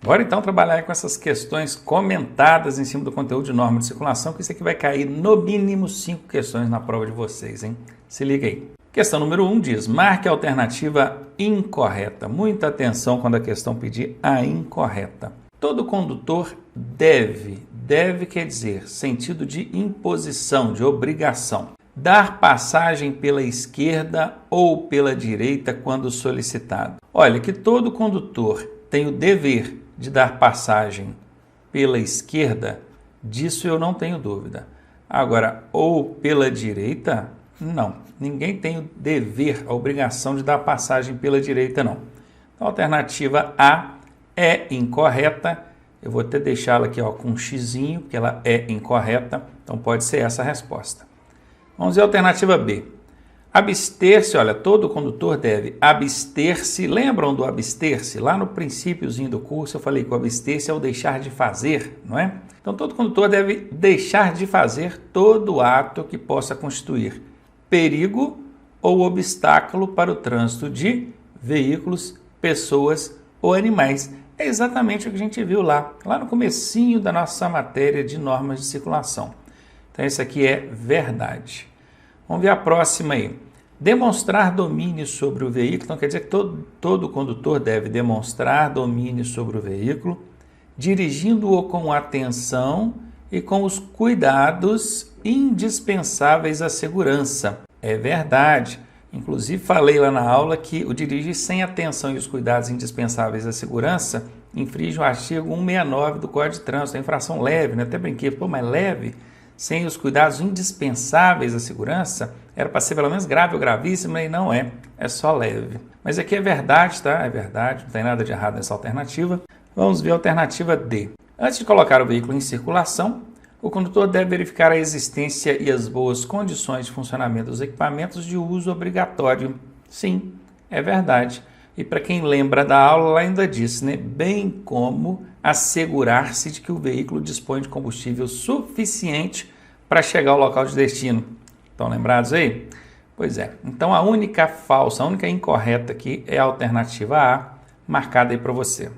Bora então trabalhar com essas questões comentadas em cima do conteúdo de norma de circulação, que isso aqui vai cair no mínimo 5 questões na prova de vocês, hein? Se liga aí. Questão número 1 diz, marque a alternativa incorreta. Muita atenção quando a questão pedir a incorreta. Todo condutor deve quer dizer sentido de imposição, de obrigação, dar passagem pela esquerda ou pela direita quando solicitado. Olha, que todo condutor tem o dever de dar passagem pela esquerda, disso eu não tenho dúvida. Agora, ou pela direita, não. Ninguém tem o dever, a obrigação de dar passagem pela direita, não. Então, a alternativa A é incorreta. Eu vou até deixá-la aqui ó, com um xizinho, porque ela é incorreta. Então, pode ser essa a resposta. Vamos ver a alternativa B. Abster-se, olha, todo condutor deve abster-se. Lembram do abster-se? Lá no princípiozinho do curso eu falei que o abster-se é o deixar de fazer, não é? Então, todo condutor deve deixar de fazer todo ato que possa constituir perigo ou obstáculo para o trânsito de veículos, pessoas ou animais. É exatamente o que a gente viu lá no comecinho da nossa matéria de normas de circulação. Então, isso aqui é verdade. Vamos ver a próxima aí. Demonstrar domínio sobre o veículo. Então, quer dizer que todo condutor deve demonstrar domínio sobre o veículo, dirigindo-o com atenção e com os cuidados indispensáveis à segurança. É verdade. Inclusive, falei lá na aula que o dirigir sem atenção e os cuidados indispensáveis à segurança infringe o artigo 169 do Código de Trânsito. É infração leve, né? Até brinquei, mas leve, sem os cuidados indispensáveis à segurança, era para ser pelo menos grave ou gravíssimo, e não é só leve. Mas aqui é verdade, tá? É verdade, não tem nada de errado nessa alternativa. Vamos ver a alternativa D. Antes de colocar o veículo em circulação, o condutor deve verificar a existência e as boas condições de funcionamento dos equipamentos de uso obrigatório. Sim, é verdade. E para quem lembra da aula, ela ainda disse, né? Bem como assegurar-se de que o veículo dispõe de combustível suficiente para chegar ao local de destino. Estão lembrados aí? Pois é. Então, a única falsa, a única incorreta aqui é a alternativa A, marcada aí para você.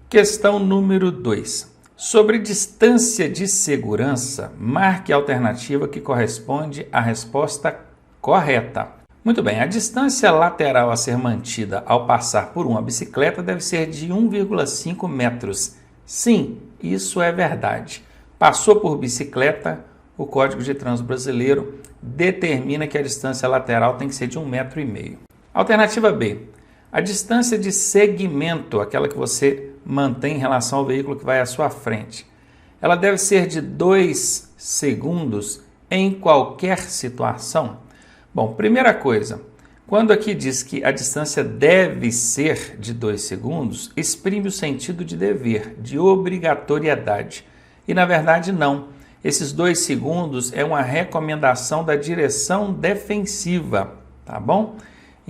Questão número 2. Sobre distância de segurança, marque a alternativa que corresponde à resposta correta. Muito bem, a distância lateral a ser mantida ao passar por uma bicicleta deve ser de 1,5 metros. Sim, isso é verdade. Passou por bicicleta, o Código de Trânsito Brasileiro determina que a distância lateral tem que ser de 1,5 metro. Alternativa B. A distância de segmento, aquela que você mantém em relação ao veículo que vai à sua frente, ela deve ser de 2 segundos em qualquer situação? Bom, primeira coisa, quando aqui diz que a distância deve ser de 2 segundos, exprime o sentido de dever, de obrigatoriedade. E na verdade não. Esses 2 segundos é uma recomendação da direção defensiva, tá bom?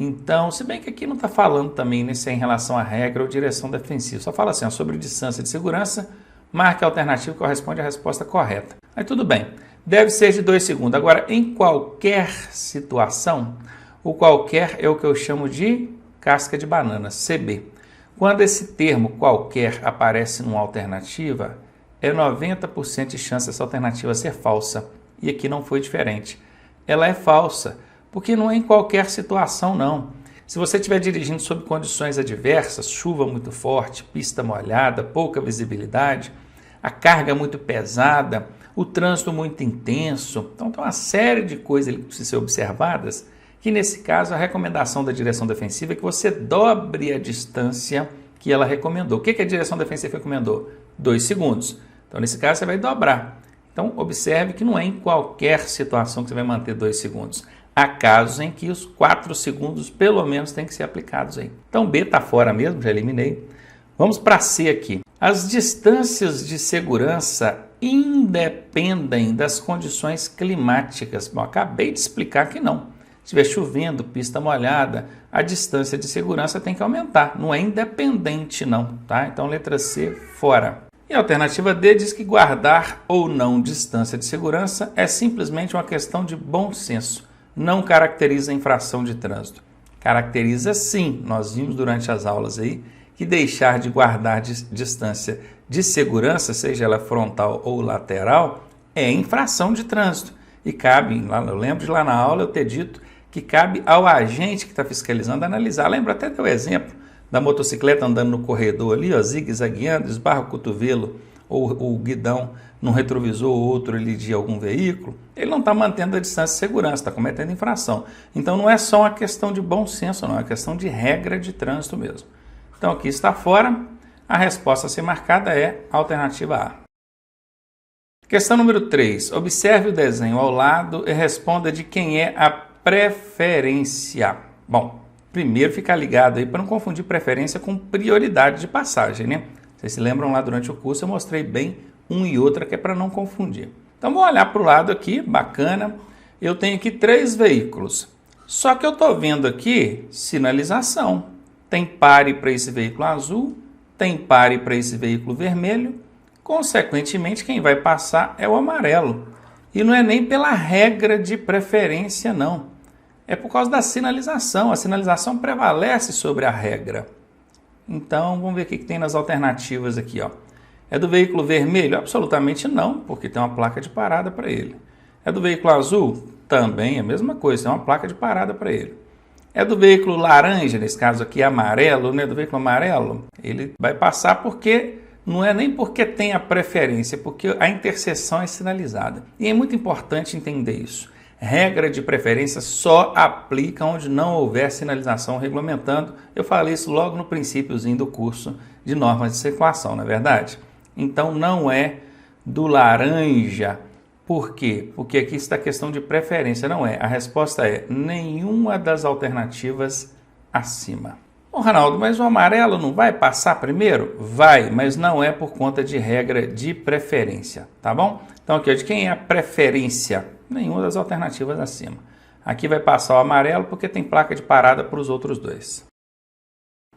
Então, se bem que aqui não está falando também né, se é em relação à regra ou direção defensiva, só fala assim, ó, sobre distância de segurança, marque a alternativa que corresponde à resposta correta. Aí tudo bem, deve ser de 2 segundos. Agora, em qualquer situação, o qualquer é o que eu chamo de casca de banana, CB. Quando esse termo qualquer aparece numa alternativa, é 90% de chance dessa alternativa ser falsa. E aqui não foi diferente. Ela é falsa. Porque não é em qualquer situação, não. Se você estiver dirigindo sob condições adversas, chuva muito forte, pista molhada, pouca visibilidade, a carga muito pesada, o trânsito muito intenso, então tem uma série de coisas que precisam ser observadas, que nesse caso a recomendação da direção defensiva é que você dobre a distância que ela recomendou. O que a direção defensiva recomendou? 2 segundos. Então nesse caso você vai dobrar. Então observe que não é em qualquer situação que você vai manter 2 segundos. Há casos em que os 4 segundos, pelo menos, têm que ser aplicados aí. Então, B está fora mesmo, já eliminei. Vamos para C aqui. As distâncias de segurança independem das condições climáticas. Bom, acabei de explicar que não. Se estiver chovendo, pista molhada, a distância de segurança tem que aumentar. Não é independente, não. Tá? Então, letra C, fora. E a alternativa D diz que guardar ou não distância de segurança é simplesmente uma questão de bom senso. Não caracteriza infração de trânsito. Caracteriza sim, nós vimos durante as aulas aí que deixar de guardar distância de segurança, seja ela frontal ou lateral, é infração de trânsito. E cabe, eu lembro de lá na aula eu ter dito que cabe ao agente que está fiscalizando analisar. Lembro até do exemplo da motocicleta andando no corredor ali, ó, zigue-zagueando, esbarra o cotovelo ou o guidão num retrovisor ou outro ali de algum veículo, ele não está mantendo a distância de segurança, está cometendo infração. Então não é só uma questão de bom senso, não, é uma questão de regra de trânsito mesmo. Então aqui está fora, a resposta a ser marcada é a alternativa A. Questão número 3. Observe o desenho ao lado e responda de quem é a preferência. Bom, primeiro ficar ligado aí para não confundir preferência com prioridade de passagem, né? Vocês se lembram lá durante o curso eu mostrei bem um e outra que é para não confundir. Então vamos olhar para o lado aqui, bacana. Eu tenho aqui 3 veículos. Só que eu estou vendo aqui sinalização. Tem pare para esse veículo azul, tem pare para esse veículo vermelho. Consequentemente, quem vai passar é o amarelo. E não é nem pela regra de preferência, não. É por causa da sinalização. A sinalização prevalece sobre a regra. Então, vamos ver o que tem nas alternativas aqui, ó. É do veículo vermelho? Absolutamente não, porque tem uma placa de parada para ele. É do veículo azul? Também é a mesma coisa, tem uma placa de parada para ele. É do veículo laranja, nesse caso aqui amarelo, né? Do veículo amarelo, ele vai passar porque não é nem porque tem a preferência, é porque a interseção é sinalizada. E é muito importante entender isso. Regra de preferência só aplica onde não houver sinalização regulamentando. Eu falei isso logo no princípiozinho do curso de normas de circulação, não é verdade? Então não é do laranja. Por quê? Porque aqui está a questão de preferência, não é. A resposta é nenhuma das alternativas acima. Ô Ronaldo, mas o amarelo não vai passar primeiro? Vai, mas não é por conta de regra de preferência, tá bom? Então aqui, ó, de quem é a preferência? Nenhuma das alternativas acima. Aqui vai passar o amarelo porque tem placa de parada para os outros 2.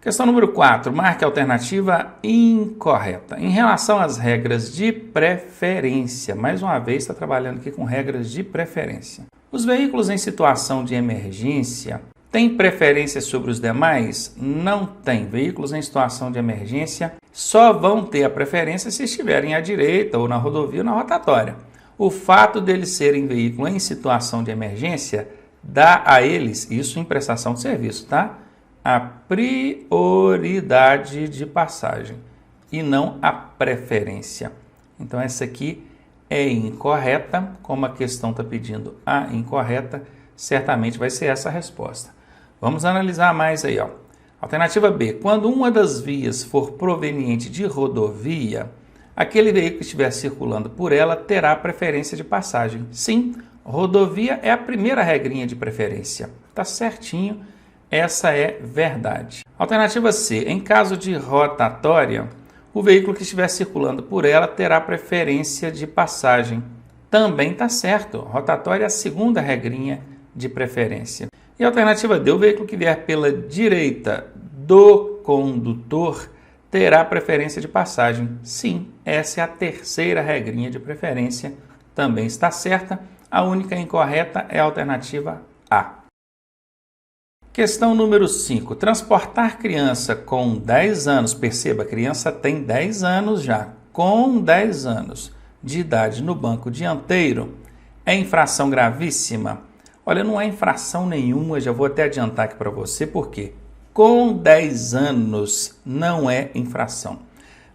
Questão número 4. Marque a alternativa incorreta. Em relação às regras de preferência, mais uma vez está trabalhando aqui com regras de preferência. Os veículos em situação de emergência têm preferência sobre os demais? Não tem. Veículos em situação de emergência só vão ter a preferência se estiverem à direita ou na rodovia ou na rotatória. O fato deles serem veículos em situação de emergência dá a eles, isso em prestação de serviço, tá? A prioridade de passagem e não a preferência. Então essa aqui é incorreta, como a questão está pedindo a incorreta, certamente vai ser essa a resposta. Vamos analisar mais aí, ó. Alternativa B. Quando uma das vias for proveniente de rodovia, aquele veículo que estiver circulando por ela terá preferência de passagem. Sim, rodovia é a primeira regrinha de preferência. Tá certinho, essa é verdade. Alternativa C. Em caso de rotatória, o veículo que estiver circulando por ela terá preferência de passagem. Também tá certo, rotatória é a segunda regrinha de preferência. E a alternativa D. O veículo que vier pela direita do condutor terá preferência de passagem. Sim, essa é a terceira regrinha de preferência. Também está certa. A única incorreta é a alternativa A. Questão número 5. Transportar criança com 10 anos, perceba, a criança tem 10 anos já, com 10 anos de idade no banco dianteiro, é infração gravíssima? Olha, não é infração nenhuma, já vou até adiantar aqui para você, por quê? Com 10 anos não é infração.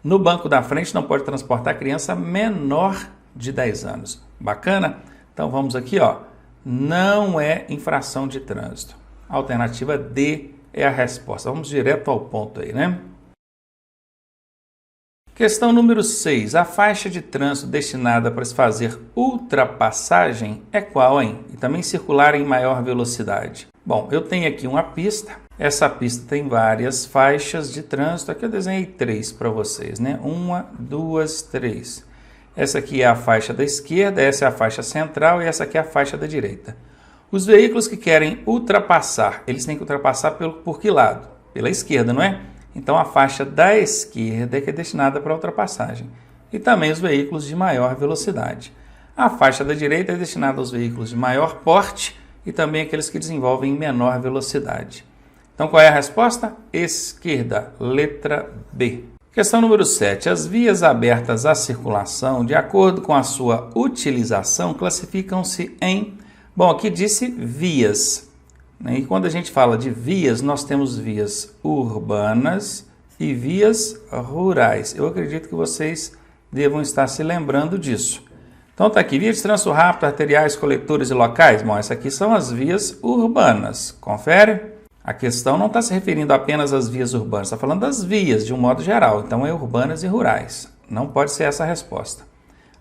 No banco da frente não pode transportar criança menor de 10 anos. Bacana? Então vamos aqui, ó. Não é infração de trânsito. A alternativa D é a resposta. Vamos direto ao ponto aí, né? Questão número 6. A faixa de trânsito destinada para se fazer ultrapassagem é qual, hein? E também circular em maior velocidade. Bom, eu tenho aqui uma pista. Essa pista tem várias faixas de trânsito. Aqui eu desenhei 3 para vocês, né? 1, 2, 3. Essa aqui é a faixa da esquerda, essa é a faixa central e essa aqui é a faixa da direita. Os veículos que querem ultrapassar, eles têm que ultrapassar por que lado? Pela esquerda, não é? Então a faixa da esquerda é que é destinada para ultrapassagem. E também os veículos de maior velocidade. A faixa da direita é destinada aos veículos de maior porte e também aqueles que desenvolvem menor velocidade. Então, qual é a resposta? Esquerda, letra B. Questão número 7. As vias abertas à circulação, de acordo com a sua utilização, classificam-se em... Bom, aqui disse vias. E quando a gente fala de vias, nós temos vias urbanas e vias rurais. Eu acredito que vocês devam estar se lembrando disso. Então está aqui, vias de trânsito rápido, arteriais, coletores e locais. Bom, essas aqui são as vias urbanas. Confere? A questão não está se referindo apenas às vias urbanas, está falando das vias de um modo geral. Então é urbanas e rurais. Não pode ser essa a resposta.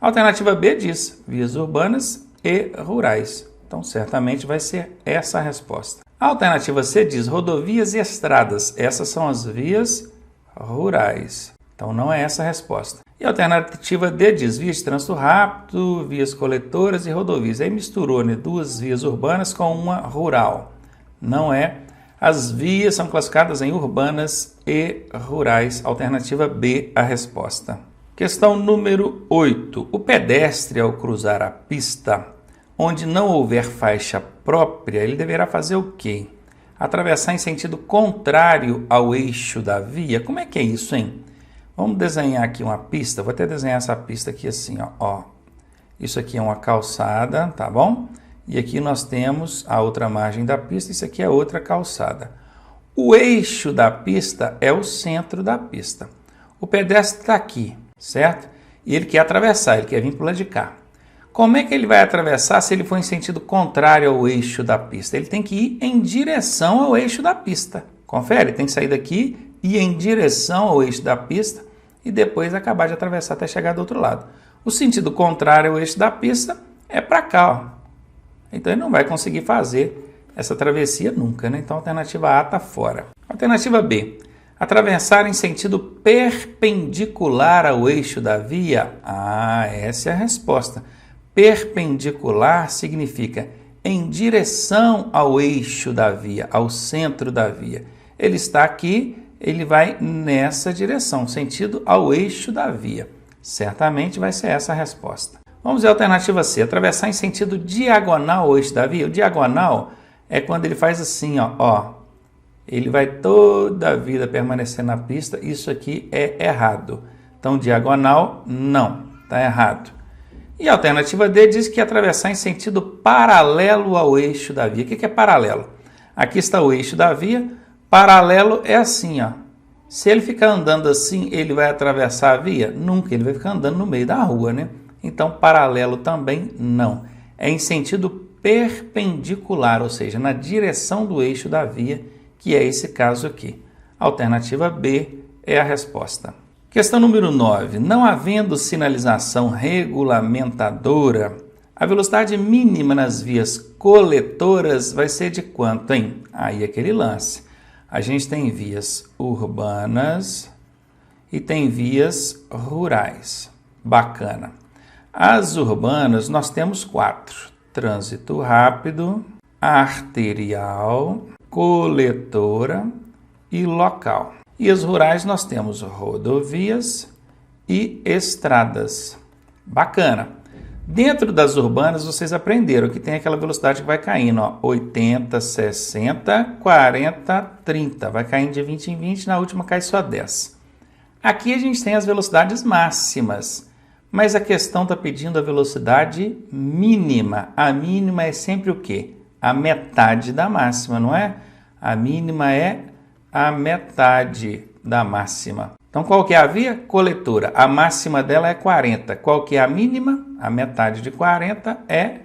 A alternativa B diz vias urbanas e rurais. Então certamente vai ser essa a resposta. A alternativa C diz rodovias e estradas. Essas são as vias rurais. Então não é essa a resposta. E a alternativa D diz vias de trânsito rápido, vias coletoras e rodovias. Aí misturou, né, duas vias urbanas com uma rural. Não é. As vias são classificadas em urbanas e rurais. Alternativa B a resposta. Questão número 8. O pedestre, ao cruzar a pista, onde não houver faixa própria, ele deverá fazer o quê? Atravessar em sentido contrário ao eixo da via. Como é que é isso, hein? Vamos desenhar aqui uma pista. Vou até desenhar essa pista aqui assim, ó. Isso aqui é uma calçada, tá bom? E aqui nós temos a outra margem da pista. Isso aqui é outra calçada. O eixo da pista é o centro da pista. O pedestre está aqui, certo? E ele quer atravessar, ele quer vir para o lado de cá. Como é que ele vai atravessar se ele for em sentido contrário ao eixo da pista? Ele tem que ir em direção ao eixo da pista. Confere? Tem que sair daqui, ir em direção ao eixo da pista e depois acabar de atravessar até chegar do outro lado. O sentido contrário ao eixo da pista é para cá, ó. Então ele não vai conseguir fazer essa travessia nunca, né? Então a alternativa A está fora. Alternativa B. Atravessar em sentido perpendicular ao eixo da via. Essa é a resposta. Perpendicular significa em direção ao eixo da via, ao centro da via. Ele está aqui, ele vai nessa direção, sentido ao eixo da via. Certamente vai ser essa a resposta. Vamos ver a alternativa C. Atravessar em sentido diagonal ao eixo da via. O diagonal é quando ele faz assim, ó. Ele vai toda a vida permanecer na pista. Isso aqui é errado. Então, diagonal, não. Está errado. E a alternativa D diz que atravessar em sentido paralelo ao eixo da via. O que é paralelo? Aqui está o eixo da via. Paralelo é assim, ó. Se ele ficar andando assim, ele vai atravessar a via? Nunca. Ele vai ficar andando no meio da rua, né? Então, paralelo também não. É em sentido perpendicular, ou seja, na direção do eixo da via, que é esse caso aqui. Alternativa B é a resposta. Questão número 9. Não havendo sinalização regulamentadora, a velocidade mínima nas vias coletoras vai ser de quanto, hein? Aí aquele lance. A gente tem vias urbanas e tem vias rurais. Bacana. As urbanas nós temos 4. Trânsito rápido, arterial, coletora e local. E as rurais nós temos rodovias e estradas. Bacana. Dentro das urbanas vocês aprenderam que tem aquela velocidade que vai caindo, ó, 80, 60, 40, 30. Vai caindo de 20 em 20, na última cai só 10. Aqui a gente tem as velocidades máximas. Mas a questão está pedindo a velocidade mínima. A mínima é sempre o quê? A metade da máxima, não é? A mínima é a metade da máxima. Então, qual que é a via? Coletora. A máxima dela é 40. Qual que é a mínima? A metade de 40 é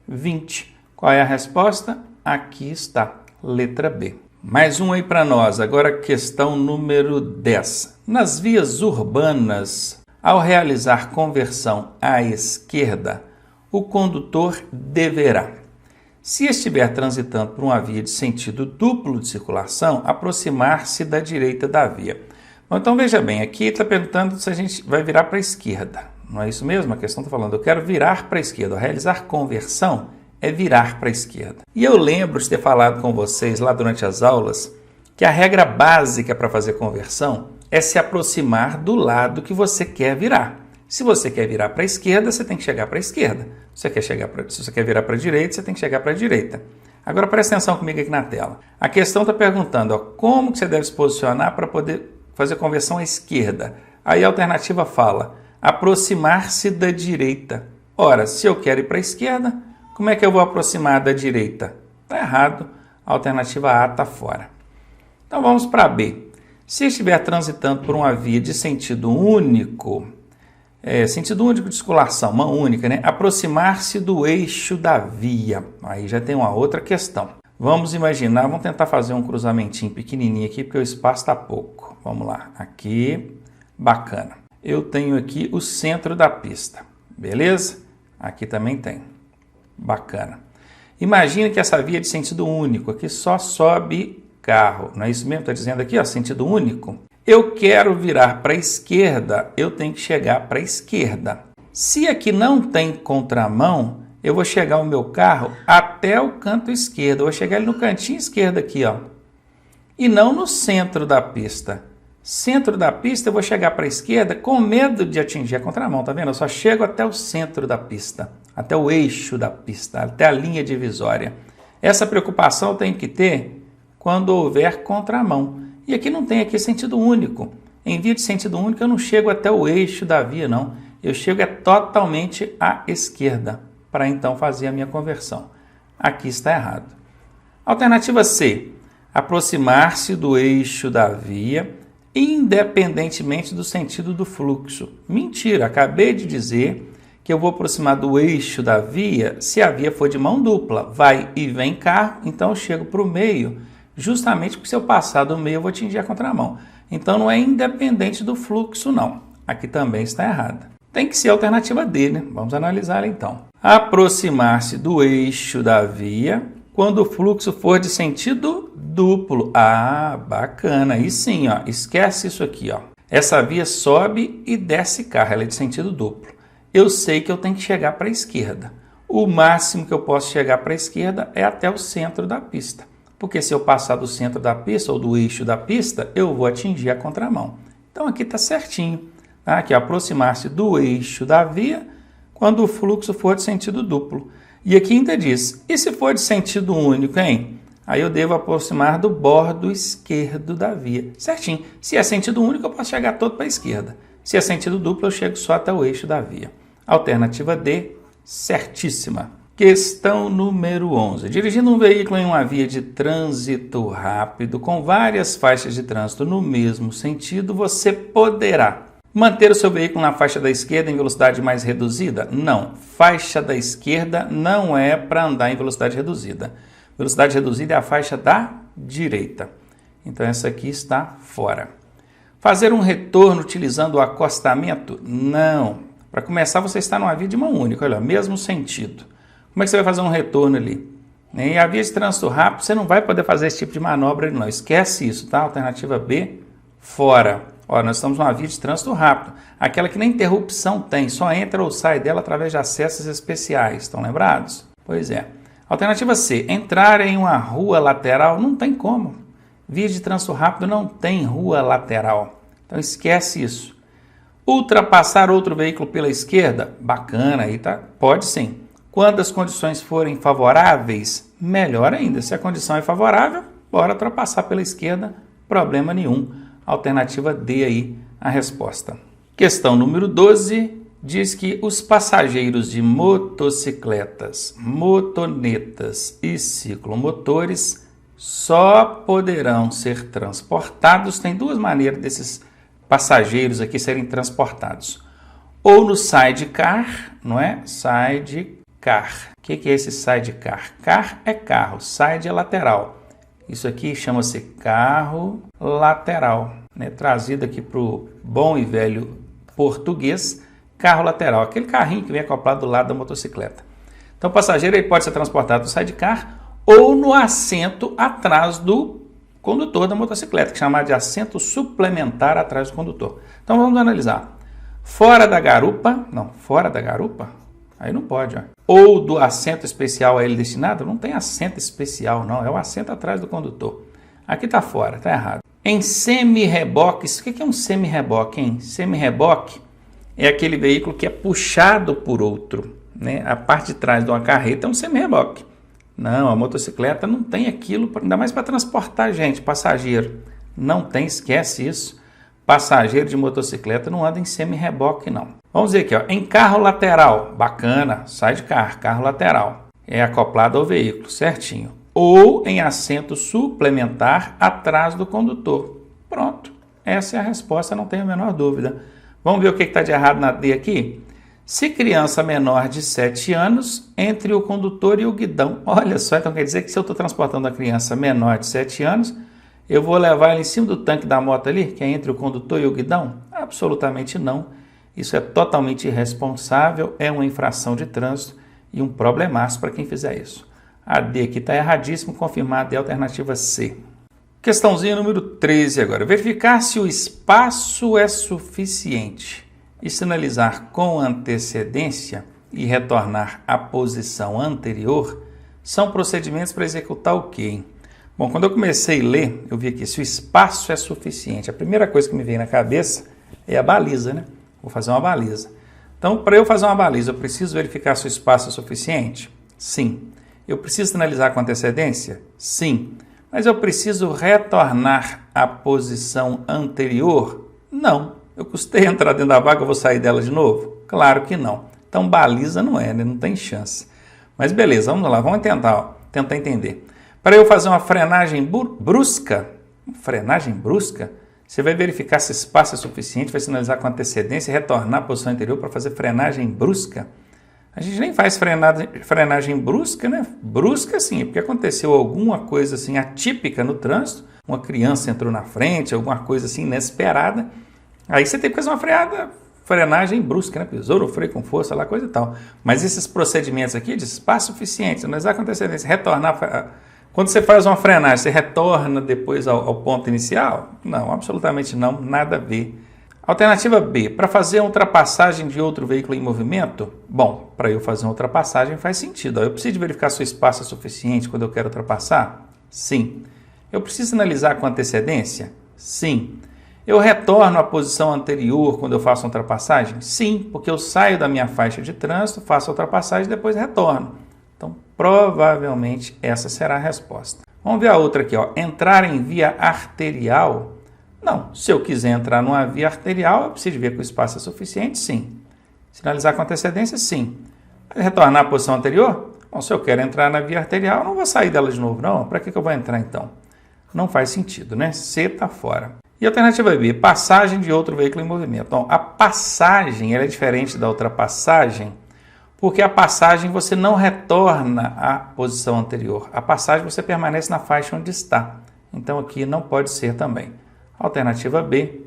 20. Qual é a resposta? Aqui está, letra B. Mais um aí para nós. Agora, questão número 10. Nas vias urbanas, ao realizar conversão à esquerda, o condutor deverá, se estiver transitando por uma via de sentido duplo de circulação, aproximar-se da direita da via. Bom, então veja bem, aqui está perguntando se a gente vai virar para a esquerda. Não é isso mesmo? A questão está falando, eu quero virar para a esquerda. Ao realizar conversão é virar para a esquerda. E eu lembro de ter falado com vocês lá durante as aulas que a regra básica para fazer conversão é se aproximar do lado que você quer virar. Se você quer virar para a esquerda, você tem que chegar para a esquerda. Se você quer virar para a direita, você tem que chegar para a direita. Agora presta atenção comigo aqui na tela. A questão está perguntando, ó, como que você deve se posicionar para poder fazer conversão à esquerda. Aí a alternativa fala, aproximar-se da direita. Ora, se eu quero ir para a esquerda, como é que eu vou aproximar da direita? Está errado, a alternativa A está fora. Então vamos para B. Se estiver transitando por uma via de sentido único, sentido único de circulação, mão única, né? Aproximar-se do eixo da via. Aí já tem uma outra questão. Vamos imaginar, vamos tentar fazer um cruzamentinho pequenininho aqui, porque o espaço está pouco. Vamos lá, aqui, bacana. Eu tenho aqui o centro da pista, beleza? Aqui também tem, bacana. Imagina que essa via é de sentido único, aqui só sobe carro, não é isso mesmo? Está dizendo aqui, ó, sentido único. Eu quero virar para a esquerda, eu tenho que chegar para a esquerda. Se aqui não tem contramão, eu vou chegar o meu carro até o canto esquerdo. Eu vou chegar ele no cantinho esquerdo aqui, ó. E não no centro da pista. Centro da pista eu vou chegar para a esquerda com medo de atingir a contramão, tá vendo? Eu só chego até o centro da pista, até o eixo da pista, até a linha divisória. Essa preocupação eu tenho que ter quando houver contramão. E aqui não tem aqui sentido único. Em via de sentido único eu não chego até o eixo da via, não. Eu chego totalmente à esquerda, para então fazer a minha conversão. Aqui está errado. Alternativa C. Aproximar-se do eixo da via, independentemente do sentido do fluxo. Mentira, acabei de dizer que eu vou aproximar do eixo da via se a via for de mão dupla. Vai e vem carro, então eu chego para o meio, justamente porque se eu passar do meio eu vou atingir a contramão. Então não é independente do fluxo, não. Aqui também está errado. Tem que ser a alternativa D, né? Vamos analisar ela então. Aproximar-se do eixo da via quando o fluxo for de sentido duplo. Ah, bacana. Aí sim, ó, esquece isso aqui, ó. Essa via sobe e desce carro, ela é de sentido duplo. Eu sei que eu tenho que chegar para a esquerda. O máximo que eu posso chegar para a esquerda é até o centro da pista. Porque se eu passar do centro da pista ou do eixo da pista, eu vou atingir a contramão. Então aqui está certinho. Tá? Aqui, aproximar-se do eixo da via quando o fluxo for de sentido duplo. E aqui ainda diz, e se for de sentido único, hein? Aí eu devo aproximar do bordo esquerdo da via. Certinho. Se é sentido único, eu posso chegar todo para a esquerda. Se é sentido duplo, eu chego só até o eixo da via. Alternativa D, certíssima. Questão número 11. Dirigindo um veículo em uma via de trânsito rápido, com várias faixas de trânsito no mesmo sentido, você poderá manter o seu veículo na faixa da esquerda em velocidade mais reduzida? Não. Faixa da esquerda não é para andar em velocidade reduzida. Velocidade reduzida é a faixa da direita. Então essa aqui está fora. Fazer um retorno utilizando o acostamento? Não. Para começar, você está numa via de mão única, olha, mesmo sentido. Como é que você vai fazer um retorno ali? Em a via de trânsito rápido, você não vai poder fazer esse tipo de manobra ali, não. Esquece isso, tá? Alternativa B, fora. Ó, nós estamos numa via de trânsito rápido. Aquela que nem interrupção tem, só entra ou sai dela através de acessos especiais. Estão lembrados? Pois é. Alternativa C, entrar em uma rua lateral, não tem como. Via de trânsito rápido não tem rua lateral. Então esquece isso. Ultrapassar outro veículo pela esquerda? Bacana, aí tá? Pode sim. Quando as condições forem favoráveis, melhor ainda. Se a condição é favorável, bora ultrapassar pela esquerda, problema nenhum. Alternativa D aí, a resposta. Questão número 12, diz que os passageiros de motocicletas, motonetas e ciclomotores só poderão ser transportados. Tem duas maneiras desses passageiros aqui serem transportados. Ou no sidecar, não é? Sidecar. O que é esse sidecar? Car é carro, side é lateral. Isso aqui chama-se carro lateral, né? Trazido aqui para o bom e velho português, carro lateral. Aquele carrinho que vem acoplado do lado da motocicleta. Então o passageiro ele pode ser transportado no sidecar ou no assento atrás do condutor da motocicleta, que é chamado de assento suplementar atrás do condutor. Então vamos analisar. Fora da garupa, não, fora da garupa, aí não pode, ó. Ou do assento especial a ele destinado, não tem assento especial, não, é o assento atrás do condutor. Aqui está fora, está errado. Em semi-reboque, o que é um semi-reboque, hein? Semi-reboque é aquele veículo que é puxado por outro, né? A parte de trás de uma carreta é um semi-reboque. Não, a motocicleta não tem aquilo, ainda mais para transportar gente, passageiro. Não tem, esquece isso. Passageiro de motocicleta não anda em semi-reboque, não. Vamos ver aqui, ó, em carro lateral, bacana, sai de carro lateral. É acoplado ao veículo, certinho. Ou em assento suplementar atrás do condutor. Pronto, essa é a resposta, não tenho a menor dúvida. Vamos ver o que está de errado na D aqui? Se criança menor de 7 anos, entre o condutor e o guidão. Olha só, então quer dizer que se eu estou transportando a criança menor de 7 anos, eu vou levar ela em cima do tanque da moto ali, que é entre o condutor e o guidão? Absolutamente não. Isso é totalmente irresponsável, é uma infração de trânsito e um problemaço para quem fizer isso. A D aqui está erradíssimo, confirmada é a alternativa C. Questãozinha número 13 agora. Verificar se o espaço é suficiente e sinalizar com antecedência e retornar à posição anterior são procedimentos para executar o quê, hein? Bom, quando eu comecei a ler, eu vi aqui, se o espaço é suficiente, a primeira coisa que me veio na cabeça é a baliza, né? Vou fazer uma baliza. Então, para eu fazer uma baliza, eu preciso verificar se o espaço é suficiente? Sim. Eu preciso sinalizar com antecedência? Sim. Mas eu preciso retornar à posição anterior? Não. Eu custei entrar dentro da vaga, eu vou sair dela de novo? Claro que não. Então, baliza não é, né? Não tem chance. Mas beleza, vamos lá, vamos tentar entender. Para eu fazer uma frenagem brusca, você vai verificar se o espaço é suficiente, vai sinalizar com antecedência e retornar à posição anterior para fazer frenagem brusca. A gente nem faz frenagem brusca, né? Brusca sim, porque aconteceu alguma coisa assim atípica no trânsito, uma criança entrou na frente, alguma coisa assim inesperada. Aí você tem que fazer uma frenagem brusca, né? Pisou no freio com força, lá, coisa e tal. Mas esses procedimentos aqui de espaço suficiente, sinalizar com antecedência, retornar. Quando você faz uma frenagem, você retorna depois ao ponto inicial? Não, absolutamente não, nada a ver. Alternativa B, para fazer uma ultrapassagem de outro veículo em movimento? Bom, para eu fazer uma ultrapassagem faz sentido. Eu preciso verificar se o espaço é suficiente quando eu quero ultrapassar? Sim. Eu preciso sinalizar com antecedência? Sim. Eu retorno à posição anterior quando eu faço uma ultrapassagem? Sim, porque eu saio da minha faixa de trânsito, faço a ultrapassagem e depois retorno. Então, provavelmente essa será a resposta. Vamos ver a outra aqui, ó. Entrar em via arterial? Não. Se eu quiser entrar numa via arterial, eu preciso ver que o espaço é suficiente? Sim. Sinalizar com antecedência? Sim. Mas retornar à posição anterior? Bom, se eu quero entrar na via arterial, eu não vou sair dela de novo, não. Para que eu vou entrar, então? Não faz sentido, né? C está fora. E a alternativa B, passagem de outro veículo em movimento. Então, a passagem ela é diferente da ultrapassagem, porque a passagem você não retorna à posição anterior. A passagem você permanece na faixa onde está. Então, aqui não pode ser também. Alternativa B,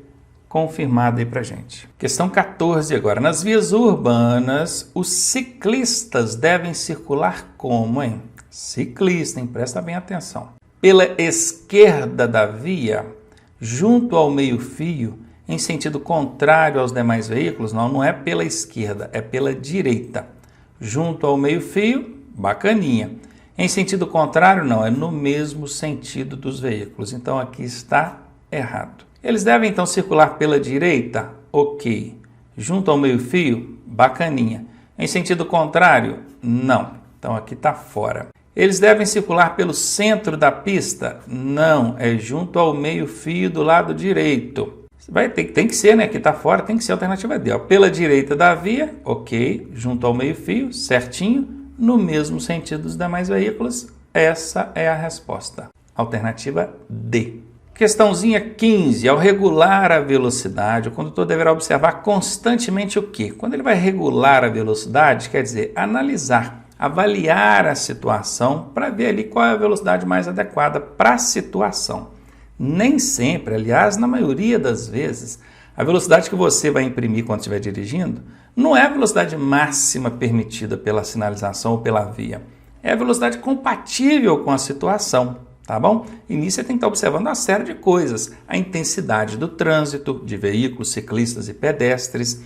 confirmada aí pra gente. Questão 14 agora. Nas vias urbanas, os ciclistas devem circular como, hein? Ciclista, hein? Presta bem atenção. Pela esquerda da via, junto ao meio-fio, em sentido contrário aos demais veículos? Não é pela esquerda, é pela direita. Junto ao meio-fio, bacaninha. Em sentido contrário, não, é no mesmo sentido dos veículos. Então, aqui está errado. Eles devem, então, circular pela direita? Ok. Junto ao meio-fio? Bacaninha. Em sentido contrário? Não. Então, aqui está fora. Eles devem circular pelo centro da pista? Não, é junto ao meio-fio do lado direito. Tem que ser, né? Aqui está fora, tem que ser a alternativa D. Ó. Pela direita da via, ok, junto ao meio-fio, certinho, no mesmo sentido dos demais veículos. Essa é a resposta. Alternativa D. Questãozinha 15. Ao regular a velocidade, o condutor deverá observar constantemente o quê? Quando ele vai regular a velocidade, quer dizer, analisar, avaliar a situação para ver ali qual é a velocidade mais adequada para a situação. Nem sempre, aliás, na maioria das vezes, a velocidade que você vai imprimir quando estiver dirigindo não é a velocidade máxima permitida pela sinalização ou pela via. É a velocidade compatível com a situação, tá bom? E nisso você tem que estar observando uma série de coisas. A intensidade do trânsito, de veículos, ciclistas e pedestres,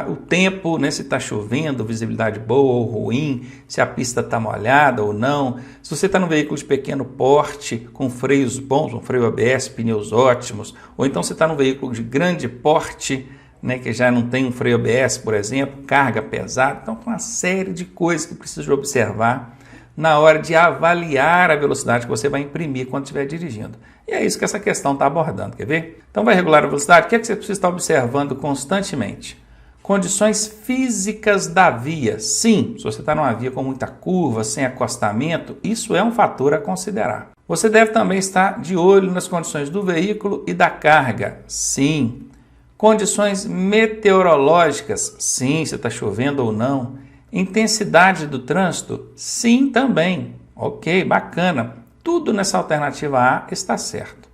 o tempo, né, se está chovendo, visibilidade boa ou ruim, se a pista está molhada ou não, se você está num veículo de pequeno porte, com freios bons, um freio ABS, pneus ótimos, ou então você está num veículo de grande porte, né, que já não tem um freio ABS, por exemplo, carga pesada, então tem uma série de coisas que precisa observar na hora de avaliar a velocidade que você vai imprimir quando estiver dirigindo. E é isso que essa questão está abordando, quer ver? Então vai regular a velocidade, o que é que você precisa estar observando constantemente? Condições físicas da via. Sim, se você está numa via com muita curva, sem acostamento, isso é um fator a considerar. Você deve também estar de olho nas condições do veículo e da carga. Sim. Condições meteorológicas. Sim, se está chovendo ou não. Intensidade do trânsito? Sim, também. Ok, bacana. Tudo nessa alternativa A está certo.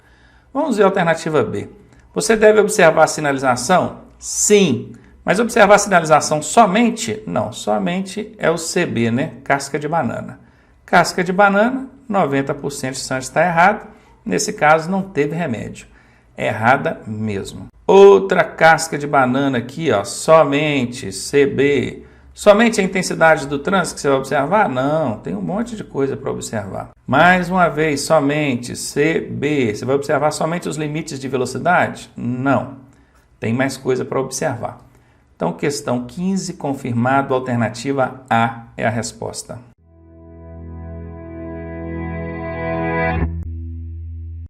Vamos ver a alternativa B. Você deve observar a sinalização? Sim. Mas observar a sinalização somente? Não, somente é o CB, né? Casca de banana. Casca de banana, 90% de chance está errado. Nesse caso, não teve remédio. Errada mesmo. Outra casca de banana aqui, ó, somente CB. Somente a intensidade do trânsito que você vai observar? Não, tem um monte de coisa para observar. Mais uma vez, somente CB. Você vai observar somente os limites de velocidade? Não, tem mais coisa para observar. Então, questão 15, confirmado, alternativa A é a resposta.